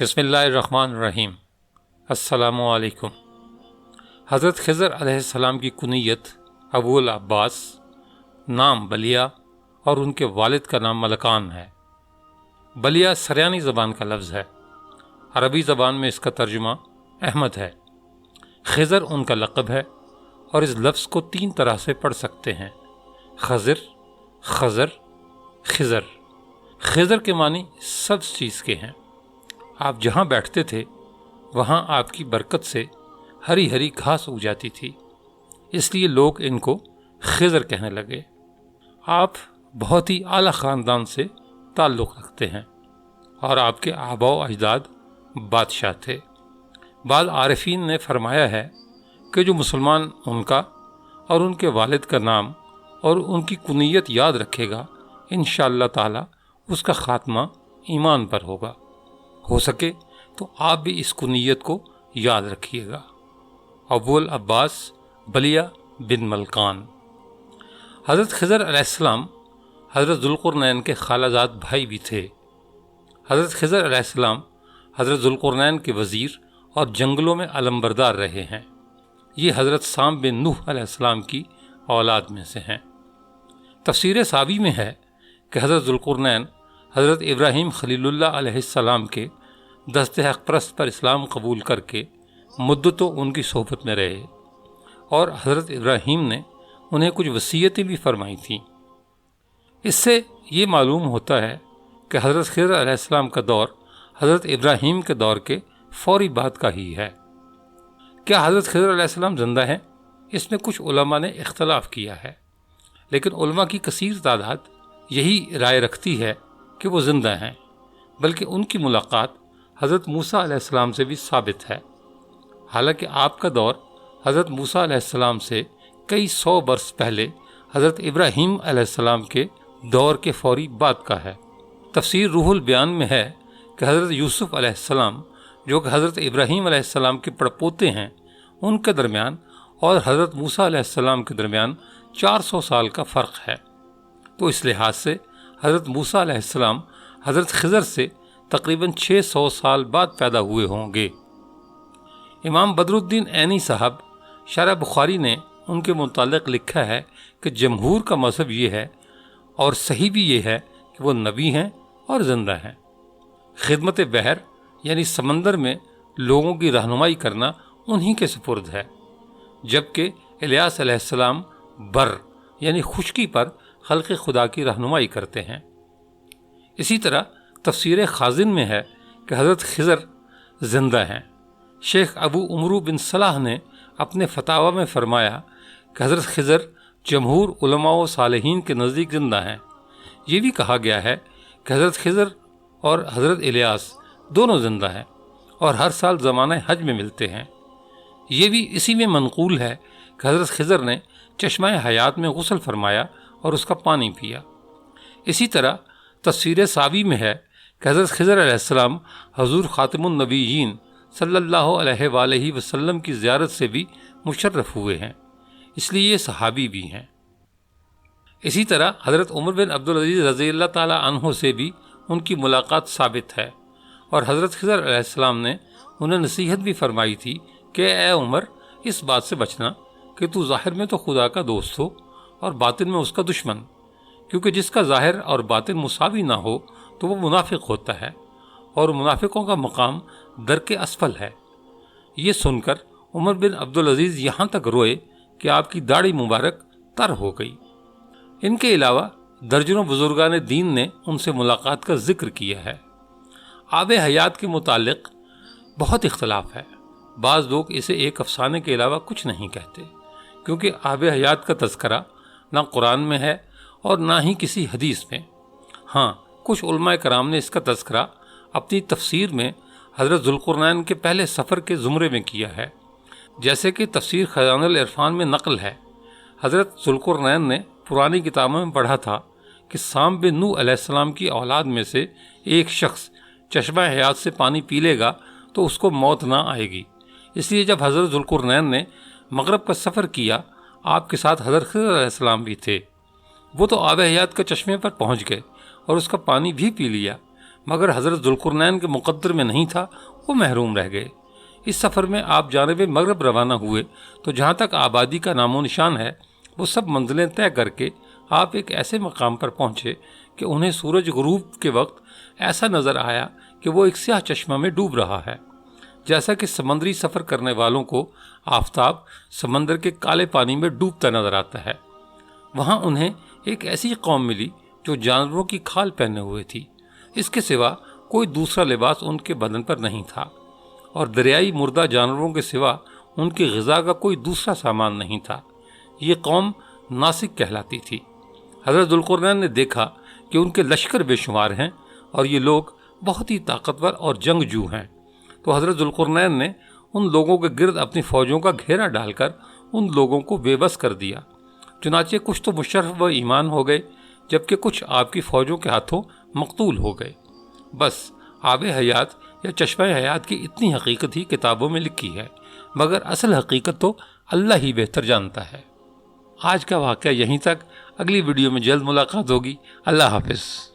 بسم اللہ الرحمن الرحیم۔ السلام علیکم۔ حضرت خضر علیہ السلام کی کنیت ابو العباس، نام بلیہ اور ان کے والد کا نام ملکان ہے۔ بلیہ سریانی زبان کا لفظ ہے، عربی زبان میں اس کا ترجمہ احمد ہے۔ خضر ان کا لقب ہے اور اس لفظ کو 3 طرح سے پڑھ سکتے ہیں: خضر، خضر، خضر۔ خضر کے معنی سبز چیز کے ہیں۔ آپ جہاں بیٹھتے تھے وہاں آپ کی برکت سے ہری ہری گھاس اگ جاتی تھی، اس لیے لوگ ان کو خضر کہنے لگے۔ آپ بہت ہی اعلیٰ خاندان سے تعلق رکھتے ہیں اور آپ کے آباء و اجداد بادشاہ تھے۔ بعض عارفین نے فرمایا ہے کہ جو مسلمان ان کا اور ان کے والد کا نام اور ان کی کنیت یاد رکھے گا، انشاءاللہ تعالی اس کا خاتمہ ایمان پر ہوگا۔ ہو سکے تو آپ بھی اس کنیت کو یاد رکھیے گا۔ ابو العباس بلیہ بن ملکان۔ حضرت خضر علیہ السلام حضرت ذوالقرنین کے خالہ زاد بھائی بھی تھے۔ حضرت خضر علیہ السلام حضرت ذوالقرنین کے وزیر اور جنگلوں میں علمبردار رہے ہیں۔ یہ حضرت سام بن نوح علیہ السلام کی اولاد میں سے ہیں۔ تفسیر سابی میں ہے کہ حضرت ذوالقرنین حضرت ابراہیم خلیل اللہ علیہ السلام کے دست حق پرست پر اسلام قبول کر کے مدتوں ان کی صحبت میں رہے اور حضرت ابراہیم نے انہیں کچھ وصیتیں بھی فرمائی تھیں۔ اس سے یہ معلوم ہوتا ہے کہ حضرت خضر علیہ السلام کا دور حضرت ابراہیم کے دور کے فوری بعد کا ہی ہے۔ کیا حضرت خضر علیہ السلام زندہ ہیں؟ اس میں کچھ علماء نے اختلاف کیا ہے، لیکن علماء کی کثیر تعداد یہی رائے رکھتی ہے کہ وہ زندہ ہیں، بلکہ ان کی ملاقات حضرت موسیٰ علیہ السلام سے بھی ثابت ہے۔ حالانکہ آپ کا دور حضرت موسیٰ علیہ السلام سے کئی 100 برس پہلے حضرت ابراہیم علیہ السلام کے دور کے فوری بعد کا ہے۔ تفسیر روح البیان میں ہے کہ حضرت یوسف علیہ السلام، جو کہ حضرت ابراہیم علیہ السلام کے پڑپوتے ہیں، ان کے درمیان اور حضرت موسیٰ علیہ السلام کے درمیان 400 سال کا فرق ہے۔ تو اس لحاظ سے حضرت موسیٰ علیہ السلام حضرت خضر سے تقریباً 600 سال بعد پیدا ہوئے ہوں گے۔ امام بدر الدین عینی صاحب شرح بخاری نے ان کے متعلق لکھا ہے کہ جمہور کا مذہب یہ ہے اور صحیح بھی یہ ہے کہ وہ نبی ہیں اور زندہ ہیں۔ خدمت بحر یعنی سمندر میں لوگوں کی رہنمائی کرنا انہی کے سپرد ہے، جبکہ الیاس علیہ السلام بر یعنی خشکی پر خلق خدا کی رہنمائی کرتے ہیں۔ اسی طرح تفسیر خازن میں ہے کہ حضرت خضر زندہ ہیں۔ شیخ ابو عمرو بن صلاح نے اپنے فتاوی میں فرمایا کہ حضرت خضر جمہور علماء و صالحین کے نزدیک زندہ ہیں۔ یہ بھی کہا گیا ہے کہ حضرت خضر اور حضرت الیاس دونوں زندہ ہیں اور ہر سال زمانہ حج میں ملتے ہیں۔ یہ بھی اسی میں منقول ہے کہ حضرت خضر نے چشمہ حیات میں غسل فرمایا اور اس کا پانی پیا۔ اسی طرح تفسیر سابی میں ہے کہ حضرت خضر علیہ السلام حضور خاتم النبیین صلی اللہ علیہ وآلہ وسلم کی زیارت سے بھی مشرف ہوئے ہیں، اس لیے یہ صحابی بھی ہیں۔ اسی طرح حضرت عمر بن عبدالعزیز رضی اللہ تعالی عنہ سے بھی ان کی ملاقات ثابت ہے اور حضرت خضر علیہ السلام نے انہیں نصیحت بھی فرمائی تھی کہ اے عمر، اس بات سے بچنا کہ تو ظاہر میں تو خدا کا دوست ہو اور باطن میں اس کا دشمن، کیونکہ جس کا ظاہر اور باطن مساوی نہ ہو تو وہ منافق ہوتا ہے اور منافقوں کا مقام درک اسفل ہے۔ یہ سن کر عمر بن عبدالعزیز یہاں تک روئے کہ آپ کی داڑھی مبارک تر ہو گئی۔ ان کے علاوہ درجنوں بزرگان دین نے ان سے ملاقات کا ذکر کیا ہے۔ آب حیات کے متعلق بہت اختلاف ہے۔ بعض لوگ اسے ایک افسانے کے علاوہ کچھ نہیں کہتے، کیونکہ آب حیات کا تذکرہ نہ قرآن میں ہے اور نہ ہی کسی حدیث میں۔ ہاں، کچھ علماء کرام نے اس کا تذکرہ اپنی تفسیر میں حضرت ذوالقرنین کے پہلے سفر کے زمرے میں کیا ہے، جیسے کہ تفسیر خزانہ العرفان میں نقل ہے۔ حضرت ذوالقرنین نے پرانی کتابوں میں پڑھا تھا کہ سام بن نوح علیہ السلام کی اولاد میں سے ایک شخص چشمہ حیات سے پانی پی لے گا تو اس کو موت نہ آئے گی۔ اس لیے جب حضرت ذوالقرنین نے مغرب کا سفر کیا، آپ کے ساتھ حضرت خضر علیہ السلام بھی تھے۔ وہ تو آب حیات کے چشمے پر پہنچ گئے اور اس کا پانی بھی پی لیا، مگر حضرت ذوالقرنین کے مقدر میں نہیں تھا، وہ محروم رہ گئے۔ اس سفر میں آپ جانب مغرب روانہ ہوئے تو جہاں تک آبادی کا نام و نشان ہے وہ سب منزلیں طے کر کے آپ ایک ایسے مقام پر پہنچے کہ انہیں سورج غروب کے وقت ایسا نظر آیا کہ وہ ایک سیاہ چشمہ میں ڈوب رہا ہے، جیسا کہ سمندری سفر کرنے والوں کو آفتاب سمندر کے کالے پانی میں ڈوبتا نظر آتا ہے۔ وہاں انہیں ایک ایسی قوم ملی جو جانوروں کی کھال پہنے ہوئے تھی، اس کے سوا کوئی دوسرا لباس ان کے بدن پر نہیں تھا، اور دریائی مردہ جانوروں کے سوا ان کی غذا کا کوئی دوسرا سامان نہیں تھا۔ یہ قوم ناسک کہلاتی تھی۔ حضرت ذوالقرنین نے دیکھا کہ ان کے لشکر بے شمار ہیں اور یہ لوگ بہت ہی طاقتور اور جنگجو ہیں، تو حضرت ذوالقرنین نے ان لوگوں کے گرد اپنی فوجوں کا گھیرا ڈال کر ان لوگوں کو بے بس کر دیا۔ چنانچہ کچھ تو مشرف و ایمان ہو گئے، جبکہ کچھ آپ کی فوجوں کے ہاتھوں مقتول ہو گئے۔ بس آب حیات یا چشمہ حیات کی اتنی حقیقت ہی کتابوں میں لکھی ہے، مگر اصل حقیقت تو اللہ ہی بہتر جانتا ہے۔ آج کا واقعہ یہیں تک، اگلی ویڈیو میں جلد ملاقات ہوگی۔ اللہ حافظ۔